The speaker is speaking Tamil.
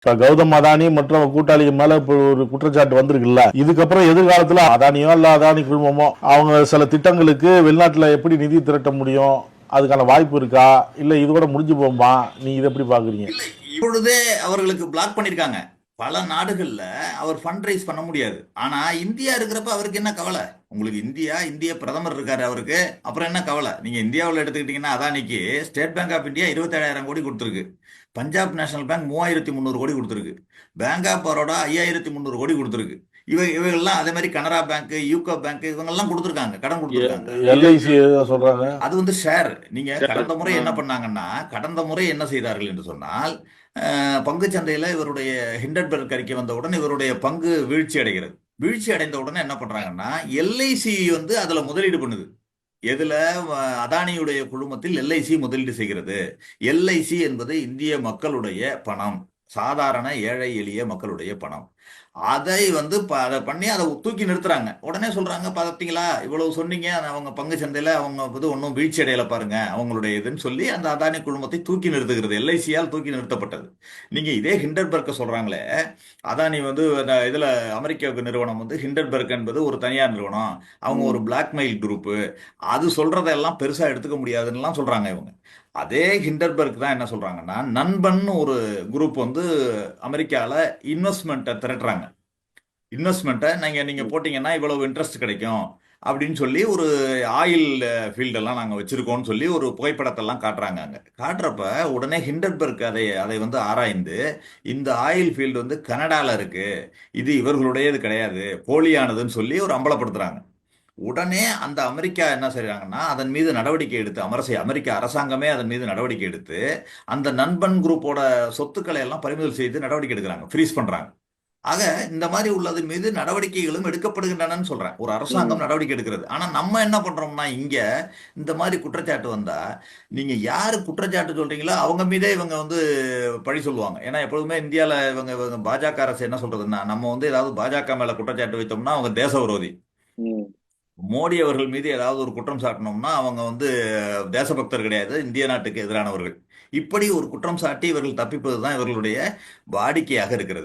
இப்ப கௌதம் அதானி மற்றும் கூட்டாளிகள் மேல இப்ப ஒரு குற்றச்சாட்டு வந்திருக்குல்ல. இதுக்கப்புறம் எதிர்காலத்துல அதானியோ இல்ல அதானி குழுமமோ அவங்க சில திட்டங்களுக்கு வெளிநாட்டுல எப்படி நிதி திரட்ட முடியும், அதுக்கான வாய்ப்பு இருக்கா, இல்ல இதோட முடிஞ்சு போகுமா? நீ இதை எப்படி பாக்குறீங்க? இல்ல, இப்பொழுதே அவர்களுக்கு பிளாக் பண்ணிருக்காங்க. பல நாடுகள்ல அவர் ஃபண்ட் ரைஸ் பண்ண முடியாது. ஆனா இந்தியா இருக்கிறப்ப அவருக்கு என்ன கவலை? உங்களுக்கு இந்திய பிரதமர் இருக்காரு அவருக்கு, அப்புறம் என்ன கவலை? நீங்க இந்தியாவில் எடுத்துக்கிட்டீங்கன்னா அதானிக்கு ஸ்டேட் பேங்க் ஆஃப் இந்தியா 27,000 கோடி கொடுத்துருக்கு. பஞ்சாப் நேஷனல் பேங்க் 3,300 கோடி கொடுத்துருக்கு. பேங்க் ஆஃப் பரோடா 5,300 கோடி கொடுத்துருக்கு. இவைகள்லாம் அதே மாதிரி கனரா பேங்க், யூகோ பேங்க் இவங்கெல்லாம் கொடுத்துருக்காங்க, கடன் கொடுத்துருக்காங்க. எல்ஐசி சொல்றாங்க. அது வந்து ஷேர். நீங்க கடந்த முறை என்ன பண்ணாங்கன்னா, கடந்த முறை என்ன செய்தார்கள் என்று சொன்னால், பங்கு சந்தையில இவருடைய ஹிண்டன்பர்க் அறிக்கை வந்தவுடன் இவருடைய பங்கு வீழ்ச்சி அடைகிறது. வீழ்ச்சி அடைந்த உடனே என்ன பண்றாங்கன்னா, எல்ஐசி வந்து அதுல முதலீடு பண்ணுது. எதுல? அதானியுடைய குழுமத்தில் எல்ஐசி முதலீடு செய்கிறது. எல்ஐசி என்பது இந்திய மக்களுடைய பணம், சாதாரண ஏழை எளிய மக்களுடைய பணம். அதை வந்து அதை பண்ணி அதை தூக்கி நிறுத்துறாங்க. உடனே சொல்றாங்க, பார்த்தீங்களா இவ்வளவு சொன்னீங்க, அவங்க பங்கு சந்தையில அவங்க வந்து ஒன்றும் வீழ்ச்சி அடையல பாருங்க அவங்களுடைய இதுன்னு சொல்லி அந்த அதானி குழுமத்தை தூக்கி நிறுத்துகிறது. எல்ஐசியால் தூக்கி நிறுத்தப்பட்டது. நீங்க இதே ஹிண்டன்பர்க் சொல்றாங்களே, அதானி வந்து இதுல அமெரிக்க நிறுவனம் வந்து ஹிண்டன்பர்க் என்பது ஒரு தனியார் நிறுவனம், அவங்க ஒரு பிளாக்மெயில் குரூப், அது சொல்றதெல்லாம் பெருசா எடுத்துக்க முடியாதுன்னு சொல்றாங்க இவங்க. அதே ஹிண்டன்பர்க் தான் என்ன சொல்றாங்கன்னா, நண்பன் ஒரு குரூப் வந்து அமெரிக்கால இன்வெஸ்ட்மெண்ட்டை திரட்டுறாங்க. இன்வெஸ்ட்மெண்ட்டை நீங்க போட்டீங்கன்னா இவ்வளவு இன்ட்ரெஸ்ட் கிடைக்கும் அப்படின்னு சொல்லி ஒரு ஆயில் ஃபீல்டெல்லாம் நாங்கள் வச்சிருக்கோம்னு சொல்லி ஒரு புகைப்படத்தெல்லாம் காட்டுறாங்க. அங்கே காட்டுறப்ப உடனே ஹிண்டன்பர்க் அதை வந்து ஆராய்ந்து, இந்த ஆயில் ஃபீல்டு வந்து கனடால இருக்கு, இது இவர்களுடையது கிடையாது, போலியானதுன்னு சொல்லி ஒரு அம்பலப்படுத்துறாங்க. உடனே அந்த அமெரிக்கா என்ன செய்றாங்கன்னா, அதன் மீது நடவடிக்கை எடுத்து, அமெரிக்க அரசாங்கமே அதன் மீது நடவடிக்கை எடுத்து, அந்த நண்பன் குரூப்போட சொத்துக்களை எல்லாம் பறிமுதல் செய்து நடவடிக்கை எடுக்கிறாங்க, ஃப்ரீஸ் பண்றாங்க. ஆக இந்த மாதிரி உள்ளது மீது நடவடிக்கைகளும் எடுக்கப்படுகின்றனன்னு சொல்றேன். ஒரு அரசாங்கம் நடவடிக்கை எடுக்கிறது. ஆனா நம்ம என்ன பண்றோம்னா, இங்க இந்த மாதிரி குற்றச்சாட்டு வந்தா, நீங்க யாரு குற்றச்சாட்டு சொல்றீங்களோ அவங்க மீதே இவங்க வந்து பழி சொல்லுவாங்க. ஏன்னா எப்பொழுதுமே இந்தியால இவங்க பாஜக அரசு என்ன சொல்றதுன்னா, நம்ம வந்து ஏதாவது பாஜக மேல குற்றச்சாட்டு வைத்தோம்னா அவங்க தேச விரோதி, மோடி அவர்கள் மீது ஏதாவது ஒரு குற்றம் சாட்டினோம்னா அவங்க வந்து தேசபக்தர் கிடையாது, இந்திய நாட்டுக்கு எதிரானவர்கள். இப்படி ஒரு குற்றம் சாட்டி இவர்கள் தப்பிப்பது தான் இவர்களுடைய வாடிக்கையாக இருக்கிறது.